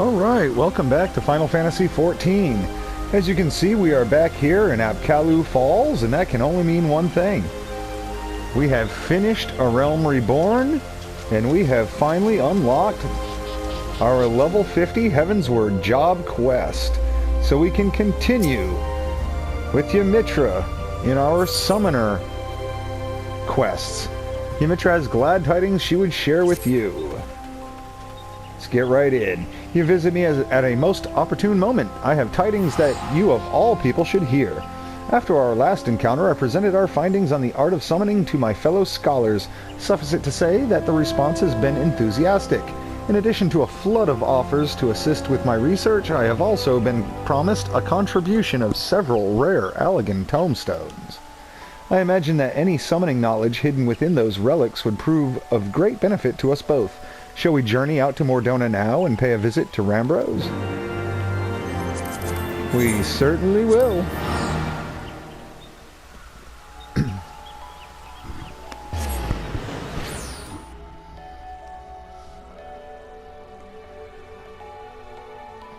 Alright, welcome back to Final Fantasy XIV. As you can see, we are back here in Apkalu Falls, and that can only mean one thing. We have finished A Realm Reborn, and we have finally unlocked our level 50 Heavensward job quest. So we can continue with Ymitra in our Summoner quests. Ymitra has glad tidings she would share with you. Let's get right in. You visit me at a most opportune moment. I have tidings that you of all people should hear. After our last encounter, I presented our findings on the art of summoning to my fellow scholars. Suffice it to say that the response has been enthusiastic. In addition to a flood of offers to assist with my research, I have also been promised a contribution of several rare Allegan tomestones. I imagine that any summoning knowledge hidden within those relics would prove of great benefit to us both. Shall we journey out to Mordona now and pay a visit to Rambros? We certainly will.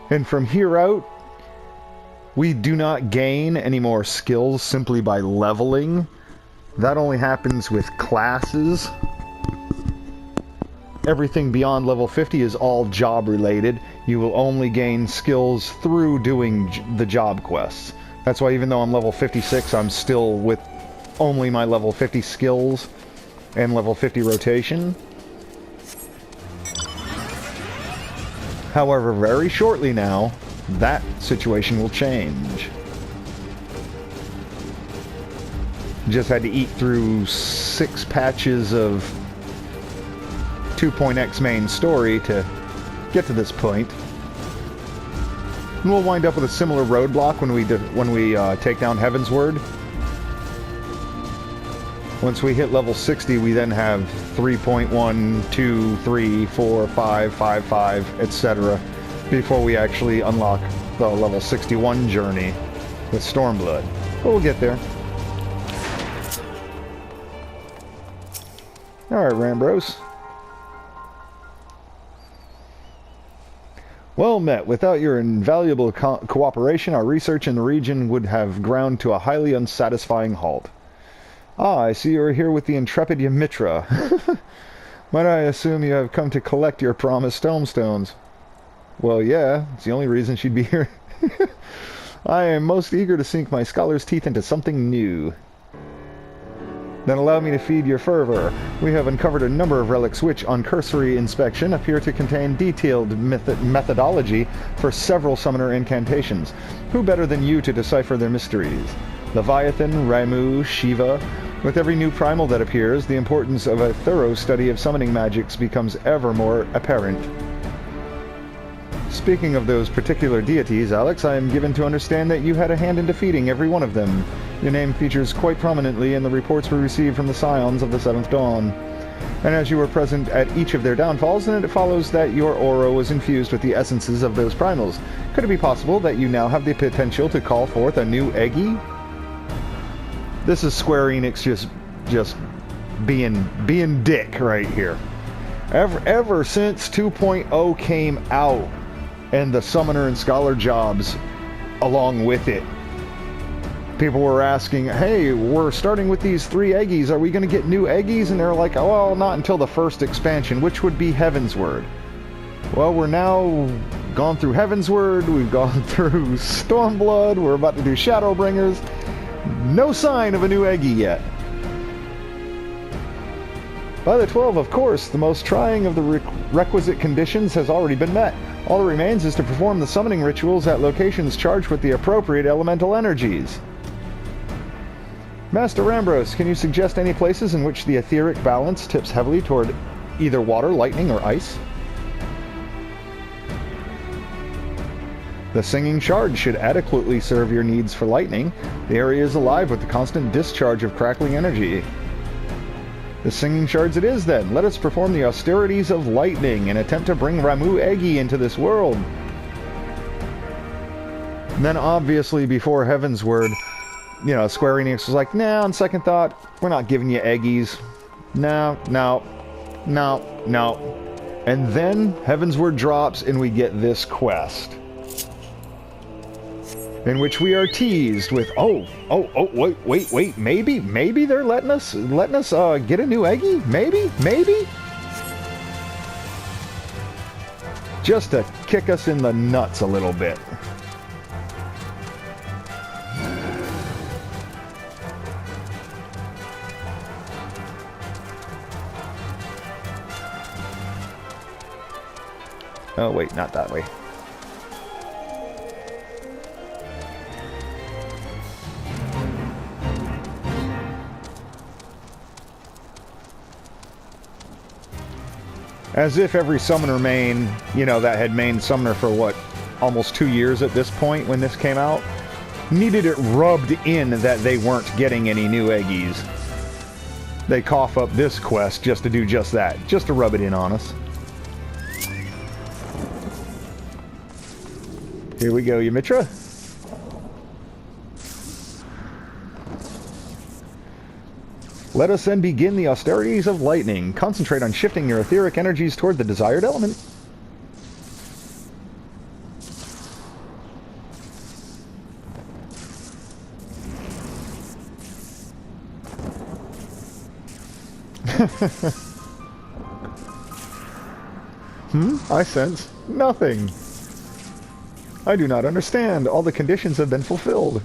And from here out, we do not gain any more skills simply by leveling. That only happens with classes. Everything beyond level 50 is all job related. You will only gain skills through doing the job quests. That's why even though I'm level 56, I'm still with only my level 50 skills and level 50 rotation. However, very shortly now, that situation will change. Just had to eat through 6 patches of 2.x main story to get to this point. And we'll wind up with a similar roadblock when we take down Heavensward. Once we hit level 60, we then have 3.1, 2, 3, 4, 5, 5, 5, etc. before we actually unlock the level 61 journey with Stormblood. But we'll get there. Alright, Rambros. Well met. Without your invaluable cooperation, our research in the region would have ground to a highly unsatisfying halt. Ah, I see you are here with the intrepid Ymitra. Might I assume you have come to collect your promised tomestones? Well, yeah, it's the only reason she'd be here. I am most eager to sink my scholar's teeth into something new. Then allow me to feed your fervor. We have uncovered a number of relics which, on cursory inspection, appear to contain detailed methodology for several summoner incantations. Who better than you to decipher their mysteries? Leviathan, Ramu, Shiva. With every new primal that appears, the importance of a thorough study of summoning magics becomes ever more apparent. Speaking of those particular deities, Alex, I am given to understand that you had a hand in defeating every one of them. Your name features quite prominently in the reports we received from the Scions of the Seventh Dawn. And as you were present at each of their downfalls, then it follows that your aura was infused with the essences of those primals. Could it be possible that you now have the potential to call forth a new Eggy? This is Square Enix just being dick right here. Ever since 2.0 came out, and the Summoner and Scholar jobs along with it, people were asking, hey, we're starting with these 3 Eggies, are we going to get new Eggies? And they're like, oh, well, not until the first expansion, which would be Heavensward. Well, we're now gone through Heavensward, we've gone through Stormblood, we're about to do Shadowbringers. No sign of a new Eggy yet. By the 12, of course, the most trying of the requisite conditions has already been met. All that remains is to perform the summoning rituals at locations charged with the appropriate elemental energies. Master Rambros, can you suggest any places in which the etheric balance tips heavily toward either water, lightning, or ice? The Singing Shard should adequately serve your needs for lightning. The area is alive with the constant discharge of crackling energy. The Singing Shards it is, then. Let us perform the austerities of lightning and attempt to bring Ramu Eggy into this world. And then, obviously, before Heavensward, Square Enix was like, nah, on second thought, we're not giving you Eggies. No. And then Heavensward drops and we get this quest, in which we are teased with, wait, maybe they're letting us get a new Eggy? Maybe? Just to kick us in the nuts a little bit. Oh, wait, not that way. As if every summoner main, you know, that had main summoner for what, almost 2 years at this point when this came out, needed it rubbed in that they weren't getting any new Eggies. They cough up this quest just to do just that, just to rub it in on us. Here we go, Ymitra. Let us then begin the austerities of lightning. Concentrate on shifting your etheric energies toward the desired element. I sense nothing. I do not understand. All the conditions have been fulfilled.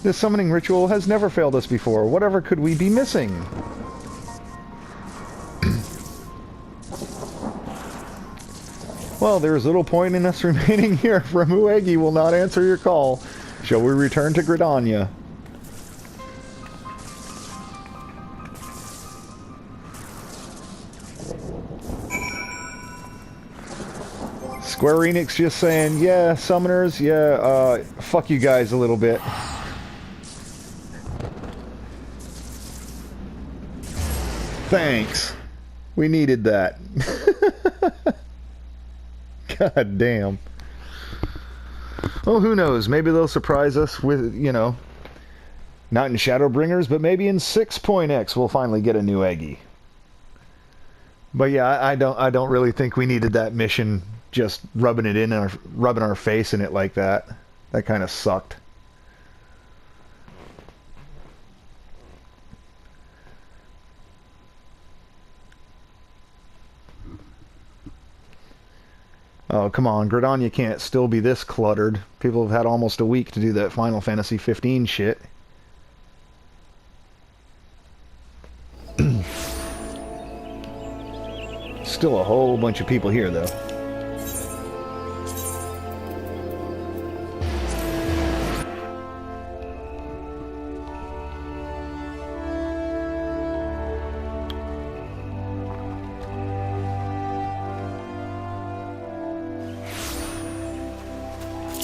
This summoning ritual has never failed us before. Whatever could we be missing? Well, there is little point in us remaining here, for Muegi will not answer your call. Shall we return to Gridania? Square Enix just saying, yeah, summoners, yeah, fuck you guys a little bit. Thanks. We needed that. God damn. Well, who knows? Maybe they'll surprise us with, you know, not in Shadowbringers, but maybe in 6.x we'll finally get a new Eggy. But yeah, I don't really think we needed that mission just rubbing it in our rubbing our face in it like that. That kind of sucked. Oh, come on, Gridania can't still be this cluttered. People have had almost a week to do that Final Fantasy 15 shit. Still a whole bunch of people here, though.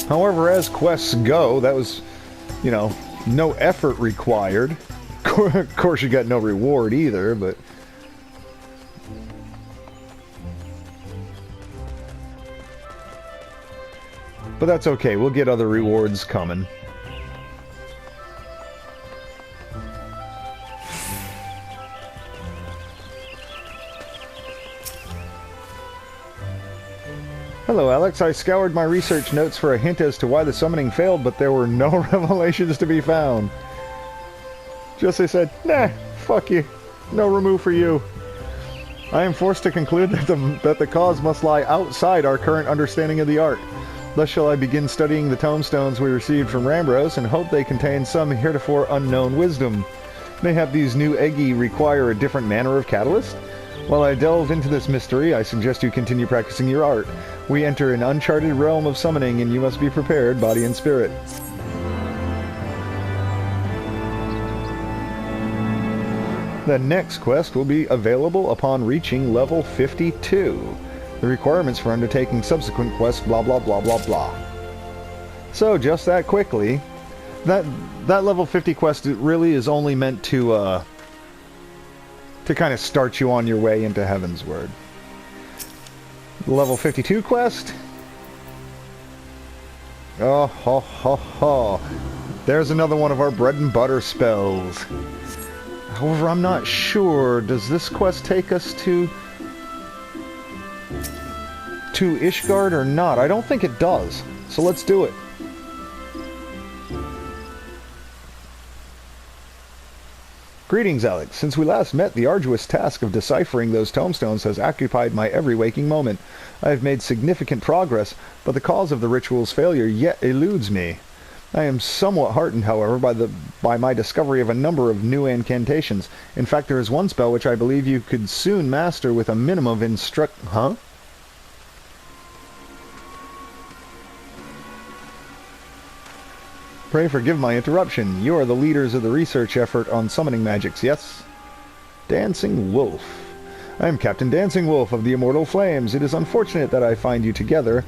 However, as quests go, that was, you know, no effort required. Of course, you got no reward either, but... But that's okay, we'll get other rewards coming. Hello, Alex. I scoured my research notes for a hint as to why the summoning failed, but there were no revelations to be found. Just they said, nah, fuck you. No remove for you. I am forced to conclude that the cause must lie outside our current understanding of the art. Thus shall I begin studying the tomestones we received from Rambros and hope they contain some heretofore unknown wisdom. Mayhap these new Eggy require a different manner of catalyst? While I delve into this mystery, I suggest you continue practicing your art. We enter an uncharted realm of summoning, and you must be prepared, body and spirit. The next quest will be available upon reaching level 52. The requirements for undertaking subsequent quests, blah blah blah blah blah. So, just that quickly, that level 50 quest really is only meant to kind of start you on your way into Heavensward. The level 52 quest? Oh, ho, ho, ho. There's another one of our bread and butter spells. However, I'm not sure. Does this quest take us to... to Ishgard or not? I don't think it does. So let's do it. Greetings, Alex. Since we last met, the arduous task of deciphering those tomestones has occupied my every waking moment. I have made significant progress, but the cause of the ritual's failure yet eludes me. I am somewhat heartened, however, by my discovery of a number of new incantations. In fact, there is one spell which I believe you could soon master with a minimum of Huh? Pray forgive my interruption. You are the leaders of the research effort on summoning magics, yes? Dancing Wolf. I am Captain Dancing Wolf of the Immortal Flames. It is unfortunate that I find you together.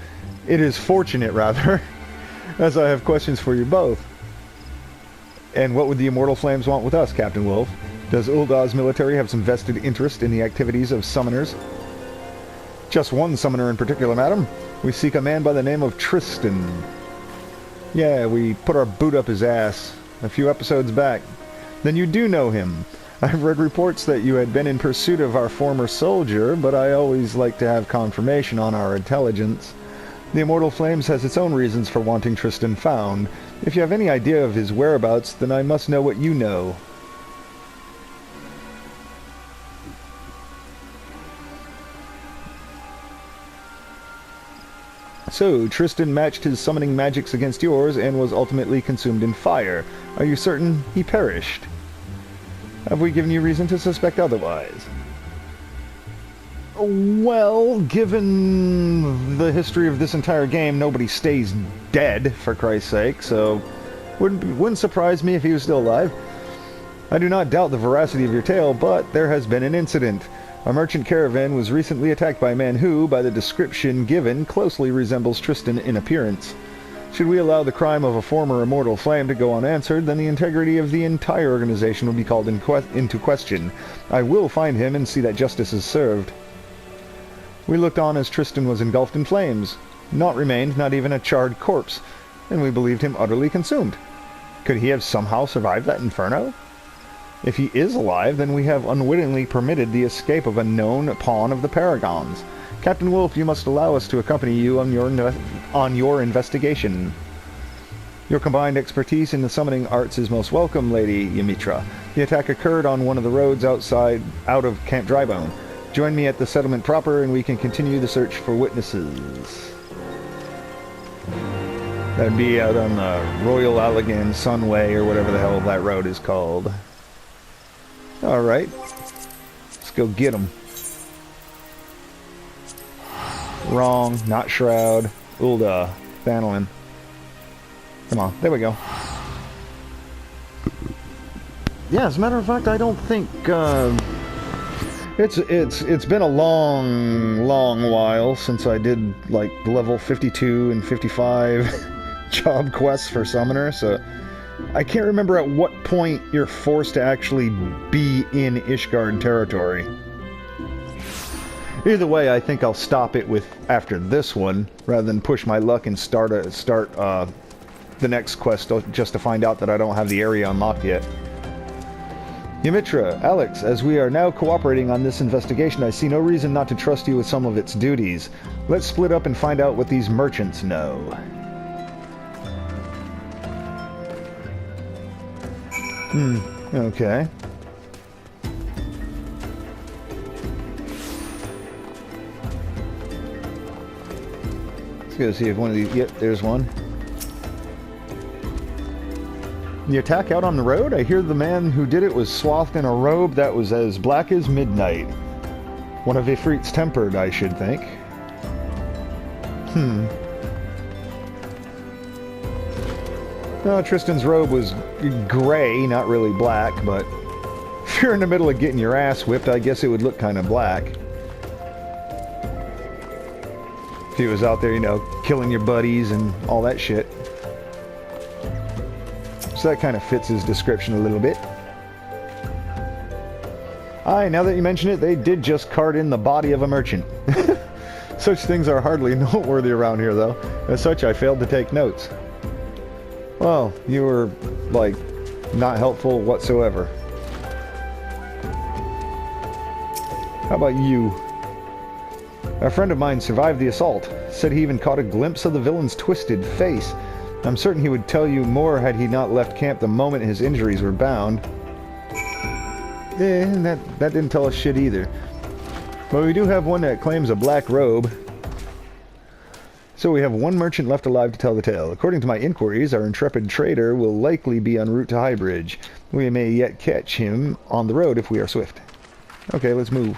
It is fortunate, rather, as I have questions for you both. And what would the Immortal Flames want with us, Captain Wolf? Does Uldah's military have some vested interest in the activities of summoners? Just one summoner in particular, madam. We seek a man by the name of Tristan. Yeah, we put our boot up his ass a few episodes back. Then you do know him. I've read reports that you had been in pursuit of our former soldier, but I always like to have confirmation on our intelligence. The Immortal Flames has its own reasons for wanting Tristan found. If you have any idea of his whereabouts, then I must know what you know. So, Tristan matched his summoning magics against yours and was ultimately consumed in fire. Are you certain he perished? Have we given you reason to suspect otherwise? Well, given the history of this entire game, nobody stays dead, for Christ's sake, so wouldn't surprise me if he was still alive. I do not doubt the veracity of your tale, but there has been an incident. A merchant caravan was recently attacked by a man who, by the description given, closely resembles Tristan in appearance. Should we allow the crime of a former immortal flame to go unanswered, then the integrity of the entire organization will be called into question. I will find him and see that justice is served. We looked on as Tristan was engulfed in flames. Naught remained, not even a charred corpse, and we believed him utterly consumed. Could he have somehow survived that inferno? If he is alive, then we have unwittingly permitted the escape of a known pawn of the Paragons. Captain Wolf, you must allow us to accompany you on your investigation. Your combined expertise in the summoning arts is most welcome, Lady Ymitra. The attack occurred on one of the roads out of Camp Drybone. Join me at the settlement proper, and we can continue the search for witnesses. That'd be out on the Royal Allegan Sunway, or whatever the hell that road is called. Alright. Let's go get him. Wrong. Not Shroud. Uldah. Banelin. Come on. There we go. Yeah, as a matter of fact, I don't think, It's been a long while since I did, like, level 52 and 55 job quests for Summoner, so I can't remember at what point you're forced to actually be in Ishgard territory. Either way, I think I'll stop it with after this one, rather than push my luck and start the next quest just to find out that I don't have the area unlocked yet. Ymitra, Alex, as we are now cooperating on this investigation, I see no reason not to trust you with some of its duties. Let's split up and find out what these merchants know. Okay. Let's go see if one of these... Yep, there's one. The attack out on the road? I hear the man who did it was swathed in a robe that was as black as midnight. One of Ifrit's tempered, I should think. No, Tristan's robe was gray, not really black, but if you're in the middle of getting your ass whipped, I guess it would look kind of black. If he was out there, you know, killing your buddies and all that shit. So that kind of fits his description a little bit. Aye, now that you mention it, they did just cart in the body of a merchant. Such things are hardly noteworthy around here, though. As such, I failed to take notes. Well, you were, like, not helpful whatsoever. How about you? A friend of mine survived the assault. Said he even caught a glimpse of the villain's twisted face. I'm certain he would tell you more had he not left camp the moment his injuries were bound. That didn't tell us shit either. But we do have one that claims a black robe. So we have one merchant left alive to tell the tale. According to my inquiries, our intrepid trader will likely be en route to Highbridge. We may yet catch him on the road if we are swift. Okay, let's move.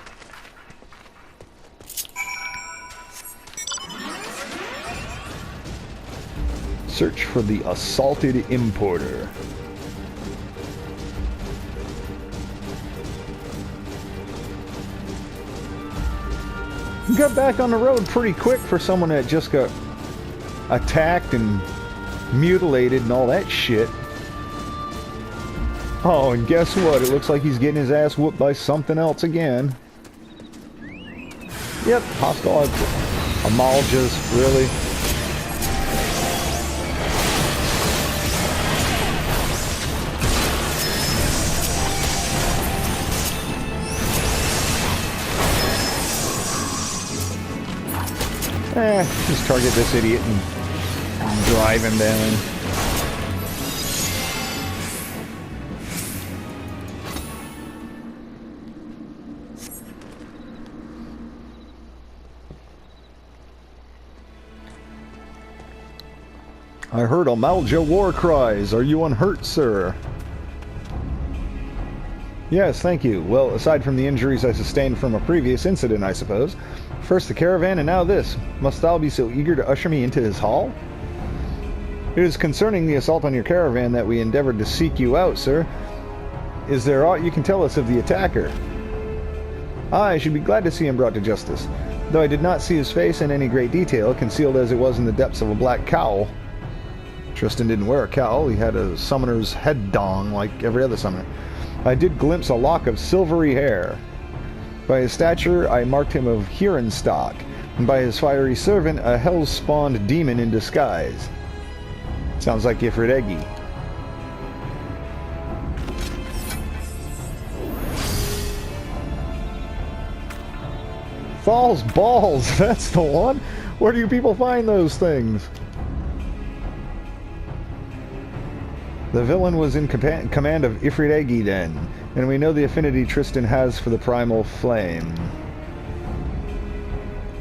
Search for the assaulted importer. We got back on the road pretty quick for someone that just got attacked and mutilated and all that shit. Oh, and guess what? It looks like he's getting his ass whooped by something else again. Yep, hostile Amaljas, really? Just target this idiot and drive him down. I heard Amalja war cries. Are you unhurt, sir? Yes, thank you. Well, aside from the injuries I sustained from a previous incident, I suppose. First the caravan, and now this. Must thou be so eager to usher me into his hall? It is concerning the assault on your caravan that we endeavored to seek you out, sir. Is there aught you can tell us of the attacker? I should be glad to see him brought to justice, though I did not see his face in any great detail, concealed as it was in the depths of a black cowl. Tristan didn't wear a cowl, he had a summoner's head dong like every other summoner. I did glimpse a lock of silvery hair. By his stature, I marked him of Huron stock, and by his fiery servant, a hell-spawned demon in disguise. Sounds like Ifrit. Falls balls, that's the one? Where do you people find those things? The villain was in command of Ifrit then, and we know the affinity Tristan has for the primal flame.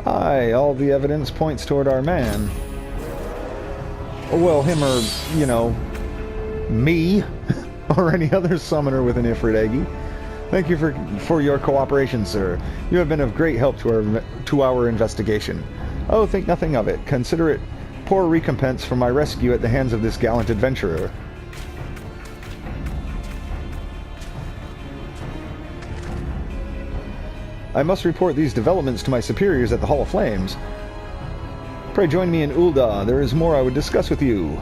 Aye, all the evidence points toward our man. Well, him or, you know, me, or any other summoner with an Ifrit. Thank you for your cooperation, sir. You have been of great help to our investigation. Oh, think nothing of it. Consider it poor recompense for my rescue at the hands of this gallant adventurer. I must report these developments to my superiors at the Hall of Flames. Pray join me in Ul'dah. There is more I would discuss with you.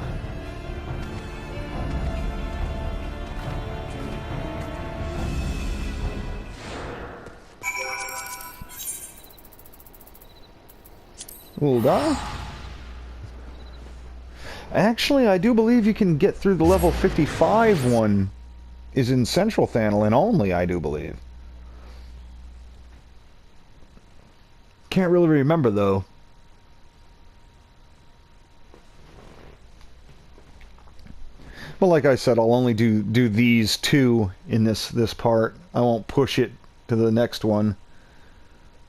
Ul'dah? Actually, I do believe you can get through the level 55 one. Is in Central Thanalin only, I do believe. Can't really remember, though. But like I said, I'll only do these two in this part. I won't push it to the next one.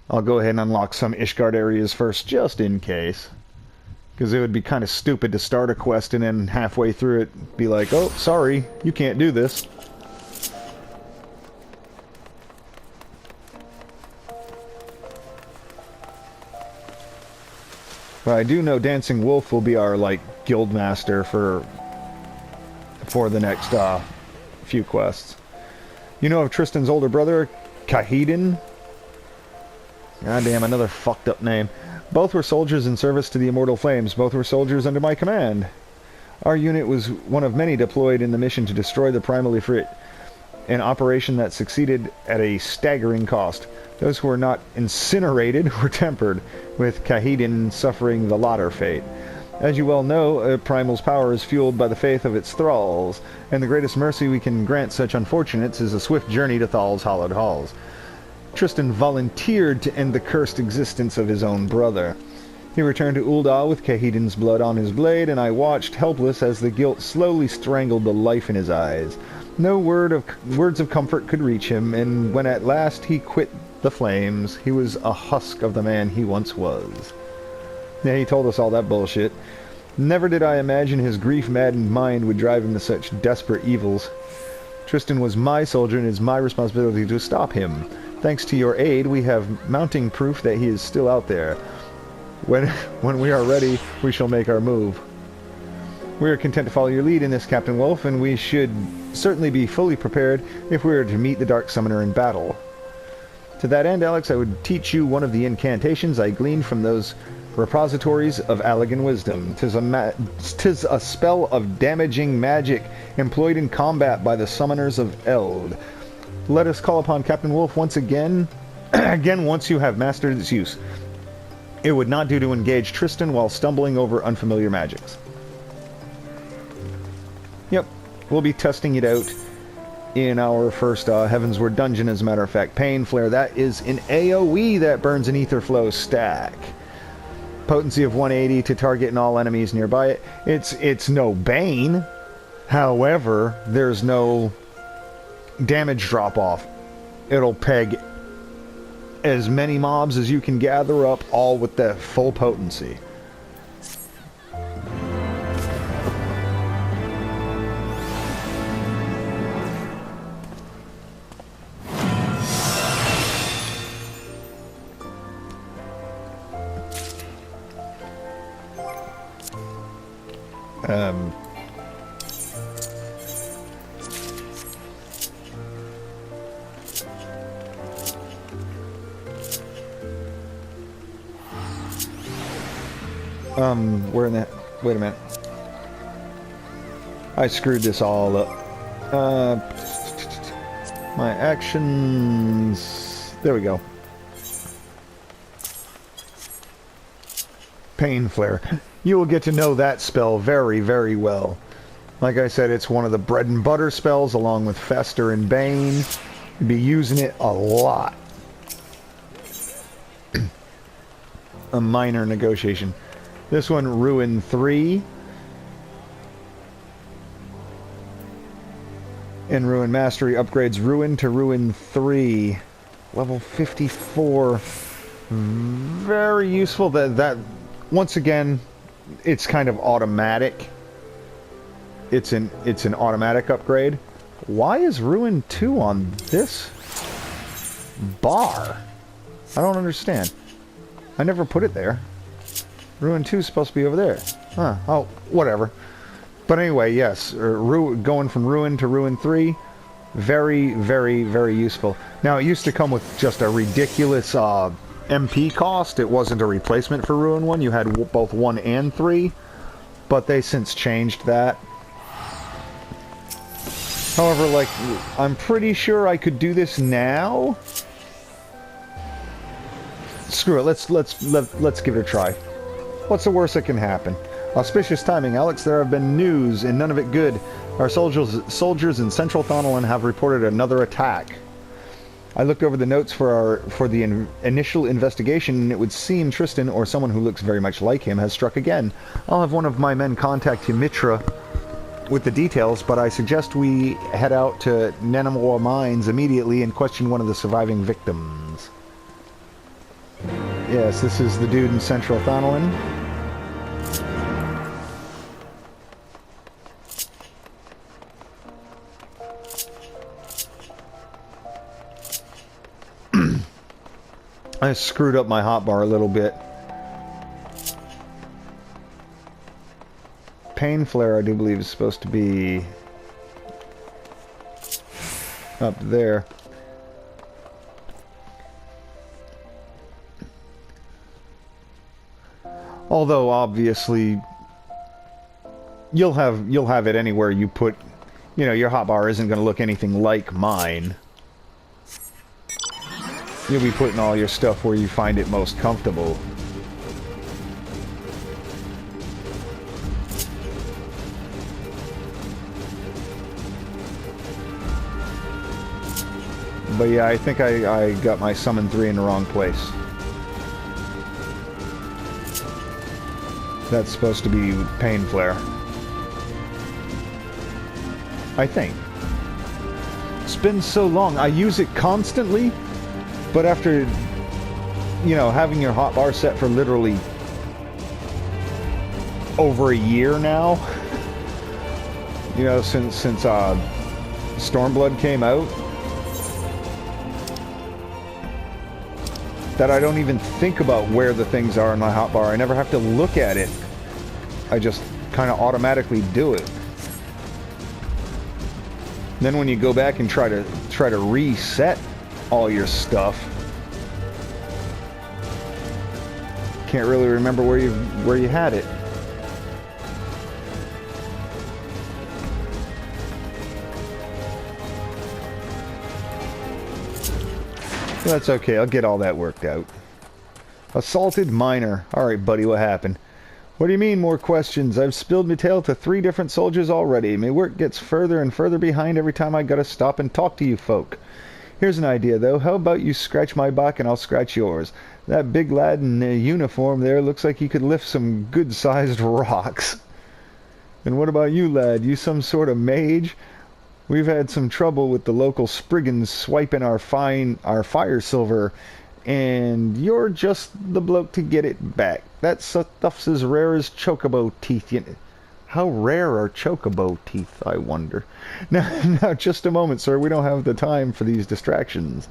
I'll go ahead and unlock some Ishgard areas first, just in case. Because it would be kind of stupid to start a quest and then halfway through it be like, oh, sorry, you can't do this. But I do know Dancing Wolf will be our, like, guild master for the next few quests. You know of Tristan's older brother, Kahedin? Goddamn, another fucked up name. Both were soldiers in service to the Immortal Flames. Both were soldiers under my command. Our unit was one of many deployed in the mission to destroy the Primal Ifrit, an operation that succeeded at a staggering cost. Those who were not incinerated were tempered, with Kahedin suffering the latter fate. As you well know, a Primal's power is fueled by the faith of its thralls, and the greatest mercy we can grant such unfortunates is a swift journey to Thal's hallowed halls. Tristan volunteered to end the cursed existence of his own brother. He returned to Ul'dah with Kahedin's blood on his blade, and I watched helpless as the guilt slowly strangled the life in his eyes. No words of comfort could reach him, and when at last he quit the flames, he was a husk of the man he once was. Yeah, he told us all that bullshit. Never did I imagine his grief-maddened mind would drive him to such desperate evils. Tristan was my soldier, and it is my responsibility to stop him. Thanks to your aid, we have mounting proof that he is still out there. When we are ready, we shall make our move. We are content to follow your lead in this, Captain Wolf, and we should certainly be fully prepared if we are to meet the Dark Summoner in battle. To that end, Alex, I would teach you one of the incantations I gleaned from those repositories of Allegan wisdom. 'Tis a spell of damaging magic employed in combat by the summoners of Eld. Let us call upon Captain Wolf once again, once you have mastered its use. It would not do to engage Tristan while stumbling over unfamiliar magics. Yep, we'll be testing it out in our first Heavensward dungeon, as a matter of fact. Pain Flare, that is an AoE that burns an Ether Flow stack. Potency of 180 to target and all enemies nearby it. It's no Bane. However, there's no damage drop-off. It'll peg as many mobs as you can gather up, all with the full potency. Where in that? Wait a minute. I screwed this all up. My actions... There we go. Pain Flare. You will get to know that spell very, very well. Like I said, it's one of the bread and butter spells along with Fester and Bane. You'll be using it a lot. A minor negotiation. This one, Ruin 3. And Ruin Mastery upgrades Ruin to Ruin 3. Level 54. Very useful. That once again, it's kind of automatic. It's an automatic upgrade. Why is Ruin 2 on this bar? I don't understand. I never put it there. Ruin 2 is supposed to be over there. Huh. Oh, whatever. But anyway, yes. Going from Ruin to Ruin 3. Very, very, very useful. Now, it used to come with just a ridiculous MP cost. It wasn't a replacement for Ruin 1. You had both 1 and 3. But they since changed that. However, like, I'm pretty sure I could do this now. Screw it. Let's give it a try. What's the worst that can happen? Auspicious timing, Alex. There have been news, and none of it good. Our soldiers in Central Thonolin have reported another attack. I looked over the notes for the initial investigation, and it would seem Tristan, or someone who looks very much like him, has struck again. I'll have one of my men contact Himitra with the details, but I suggest we head out to Nenamwa Mines immediately and question one of the surviving victims. Yes, this is the dude in Central Thonolin. I screwed up my hotbar a little bit. Pain Flare, I do believe, is supposed to be up there. Although obviously you'll have it anywhere you put, you know, your hotbar isn't going to look anything like mine. You'll be putting all your stuff where you find it most comfortable. But yeah, I think I got my summon 3 in the wrong place. That's supposed to be Pain Flare. I think. It's been so long. I use it constantly, but after, you know, having your hotbar set for literally over a year now, you know, since Stormblood came out, that I don't even think about where the things are in my hotbar. I never have to look at it. I just kind of automatically do it. Then when you go back and try to reset all your stuff, can't really remember where you had it. That's okay, I'll get all that worked out. Assaulted miner. Alright, buddy, what happened? What do you mean, more questions? I've spilled my tale to 3 different soldiers already. My work gets further and further behind every time I gotta stop and talk to you folk. Here's an idea, though. How about you scratch my back and I'll scratch yours? That big lad in a uniform there looks like he could lift some good-sized rocks. And what about you, lad? You some sort of mage? We've had some trouble with the local spriggans swiping our fire silver, and you're just the bloke to get it back. That stuff's as rare as chocobo teeth. How rare are chocobo teeth, I wonder? Now, just a moment, sir. We don't have the time for these distractions.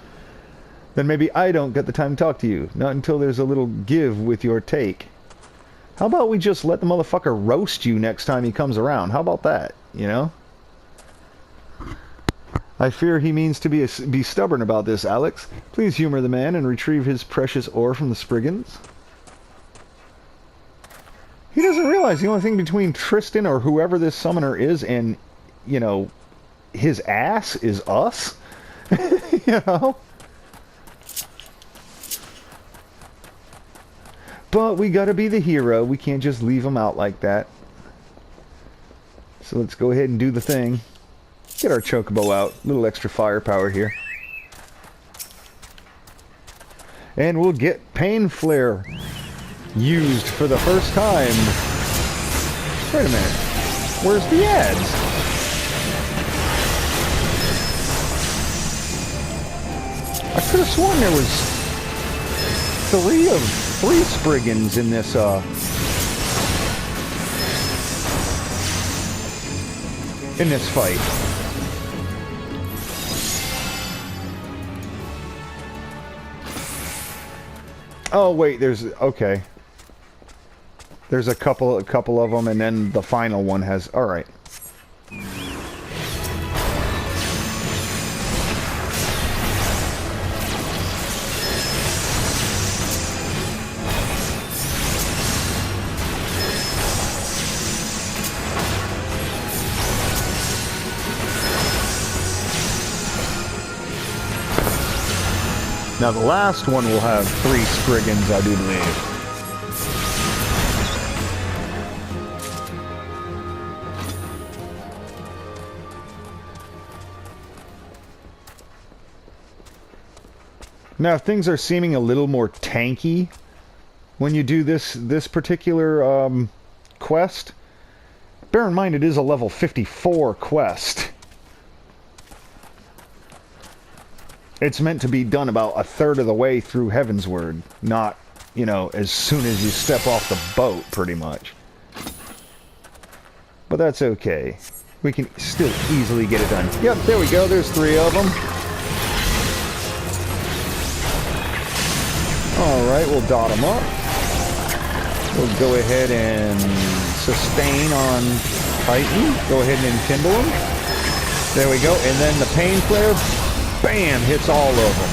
Then maybe I don't get the time to talk to you. Not until there's a little give with your take. How about we just let the motherfucker roast you next time he comes around? How about that, you know? I fear he means to be stubborn about this, Alex. Please humor the man and retrieve his precious ore from the Spriggans. He doesn't realize the only thing between Tristan or whoever this summoner is and, you know, his ass is us. You know? But we gotta be the hero. We can't just leave him out like that. So let's go ahead and do the thing. Get our chocobo out. A little extra firepower here. And we'll get Pain Flare used for the first time. Wait a minute. Where's the ads? I could have sworn there was 3 Spriggans in this, fight. Oh wait, okay. There's a couple of them, and then the final one has. All right. Now the last one will have 3 Spriggans, I do believe. Now things are seeming a little more tanky when you do this particular quest. Bear in mind it is a level 54 quest. It's meant to be done about a third of the way through Heavensward, not, you know, as soon as you step off the boat, pretty much. But that's okay. We can still easily get it done. Yep, there we go. There's 3 of them. Alright, we'll dot them up. We'll go ahead and sustain on Titan. Go ahead and enkindle them. There we go. And then the Pain Flare, bam, hits all of them.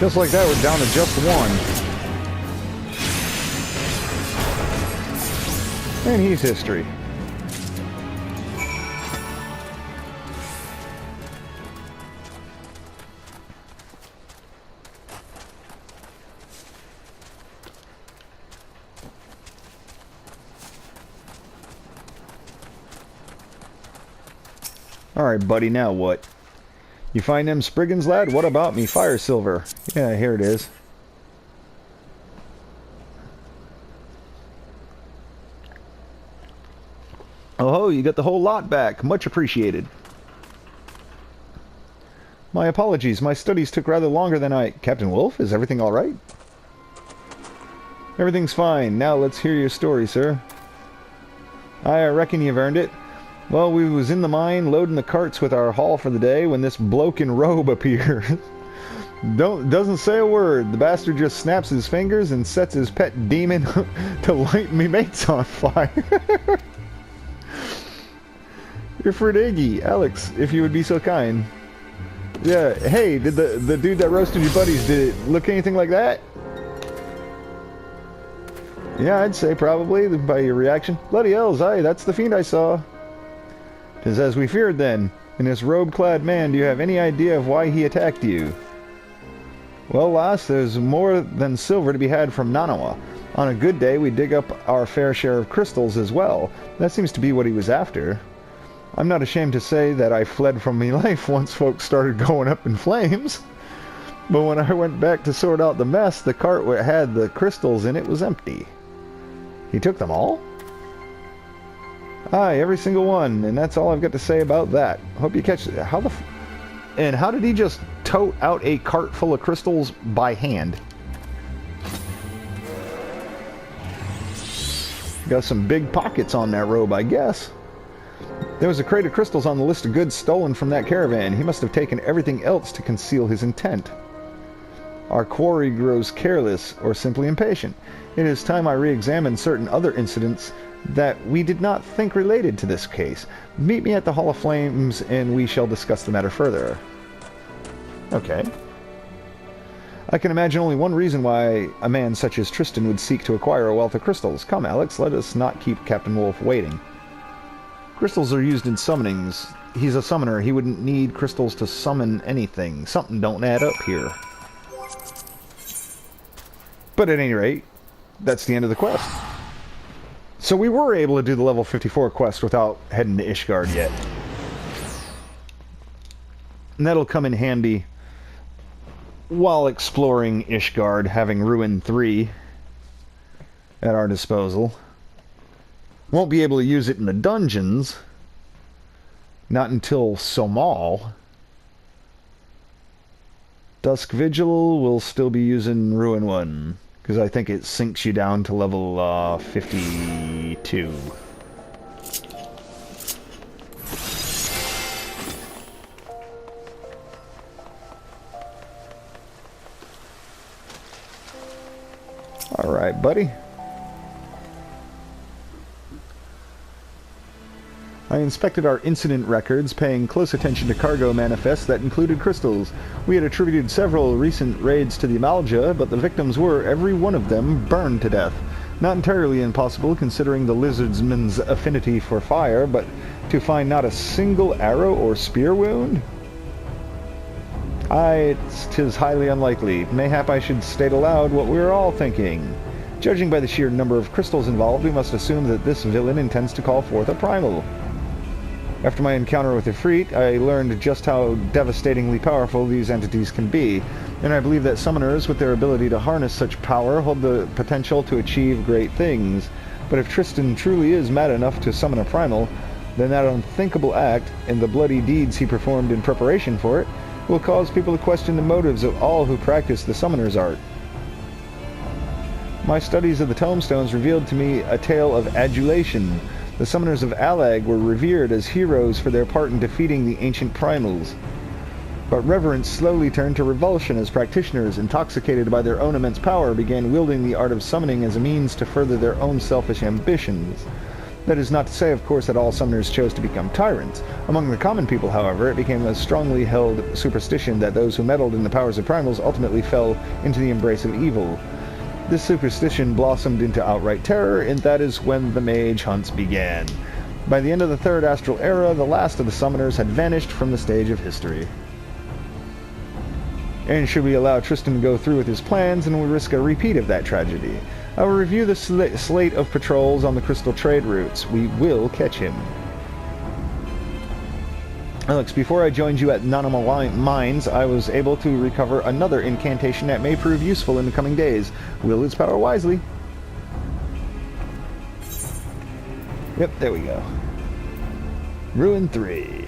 Just like that, we're down to just 1. And he's history. Alright, buddy, now what? You find them Spriggans, lad? What about me? Fire silver. Yeah, here it is. Oh, you got the whole lot back. Much appreciated. My apologies. My studies took rather longer than I... Captain Wolf, is everything all right? Everything's fine. Now let's hear your story, sir. I reckon you've earned it. Well, we was in the mine loading the carts with our haul for the day when this bloke in robe appears. Doesn't say a word. The bastard just snaps his fingers and sets his pet demon to light me mates on fire. You're for Iggy, Alex, if you would be so kind. Yeah, hey, did the dude that roasted your buddies, did it look anything like that? Yeah, I'd say probably, by your reaction. Bloody hells, aye, that's the fiend I saw. 'Tis as we feared then. And this robe-clad man, do you have any idea of why he attacked you? Well, lass, there's more than silver to be had from Nanawa. On a good day, we dig up our fair share of crystals as well. That seems to be what he was after. I'm not ashamed to say that I fled from me life once folks started going up in flames. But when I went back to sort out the mess, the cart that had the crystals in it was empty. He took them all? Aye, every single one, and that's all I've got to say about that. Hope you catch it. And how did he just tote out a cart full of crystals by hand? Got some big pockets on that robe, I guess. There was a crate of crystals on the list of goods stolen from that caravan. He must have taken everything else to conceal his intent. Our quarry grows careless or simply impatient. It is time I re-examine certain other incidents that we did not think related to this case. Meet me at the Hall of Flames and we shall discuss the matter further. Okay. I can imagine only one reason why a man such as Tristan would seek to acquire a wealth of crystals. Come, Alex, let us not keep Captain Wolf waiting. Crystals are used in summonings. He's a summoner. He wouldn't need crystals to summon anything. Something don't add up here. But at any rate, that's the end of the quest. So we were able to do the level 54 quest without heading to Ishgard yet. And that'll come in handy while exploring Ishgard, having Ruin 3 at our disposal. Won't be able to use it in the dungeons. Not until Somal. Dusk Vigil will still be using Ruin 1. Because I think it sinks you down to level 52. Alright, buddy. I inspected our incident records, paying close attention to cargo manifests that included crystals. We had attributed several recent raids to the Amalja, but the victims were, every one of them, burned to death. Not entirely impossible, considering the lizardsman's affinity for fire, but to find not a single arrow or spear wound? Aye, 'tis highly unlikely. Mayhap I should state aloud what we were all thinking. Judging by the sheer number of crystals involved, we must assume that this villain intends to call forth a primal. After my encounter with Ifrit, I learned just how devastatingly powerful these entities can be, and I believe that summoners with their ability to harness such power hold the potential to achieve great things. But if Tristan truly is mad enough to summon a primal, then that unthinkable act, and the bloody deeds he performed in preparation for it, will cause people to question the motives of all who practice the summoner's art. My studies of the tomestones revealed to me a tale of adulation. The summoners of Allag were revered as heroes for their part in defeating the ancient primals. But reverence slowly turned to revulsion as practitioners, intoxicated by their own immense power, began wielding the art of summoning as a means to further their own selfish ambitions. That is not to say, of course, that all summoners chose to become tyrants. Among the common people, however, it became a strongly held superstition that those who meddled in the powers of primals ultimately fell into the embrace of evil. This superstition blossomed into outright terror, and that is when the mage hunts began. By the end of the Third Astral Era, the last of the summoners had vanished from the stage of history. And should we allow Tristan to go through with his plans, and we risk a repeat of that tragedy. I will review the slate of patrols on the crystal trade routes. We will catch him. Alex, before I joined you at Nanama Mines, I was able to recover another incantation that may prove useful in the coming days. Wield its power wisely. Yep, there we go. Ruin 3.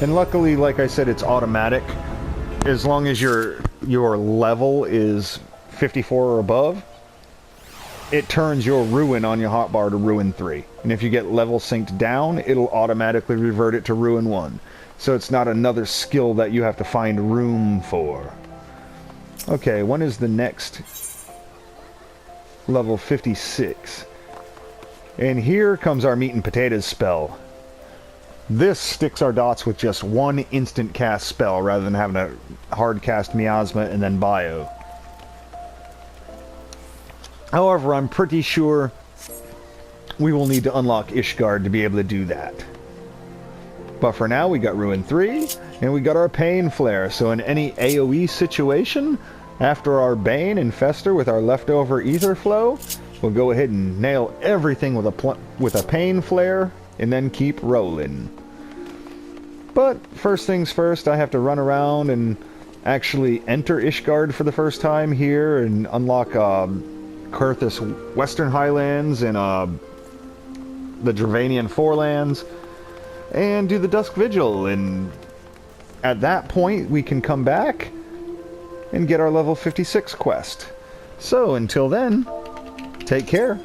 And luckily, like I said, it's automatic. As long as your level is 54 or above, it turns your Ruin on your hotbar to Ruin 3. And if you get level synced down, it'll automatically revert it to Ruin 1. So it's not another skill that you have to find room for. Okay, when is the next level? 56. And here comes our meat and potatoes spell. This sticks our dots with just one instant cast spell rather than having to hard cast Miasma and then Bio. However, I'm pretty sure we will need to unlock Ishgard to be able to do that. But for now, we got Ruin 3, and we got our Pain Flare, so in any AoE situation, after our Bane and Fester with our leftover Ether Flow, we'll go ahead and nail everything with a Pain Flare, and then keep rolling. But first things first, I have to run around and actually enter Ishgard for the first time here and unlock Kurthus Western Highlands and the Dravanian Forelands and do the Dusk Vigil, and at that point we can come back and get our level 56 quest. So until then, take care.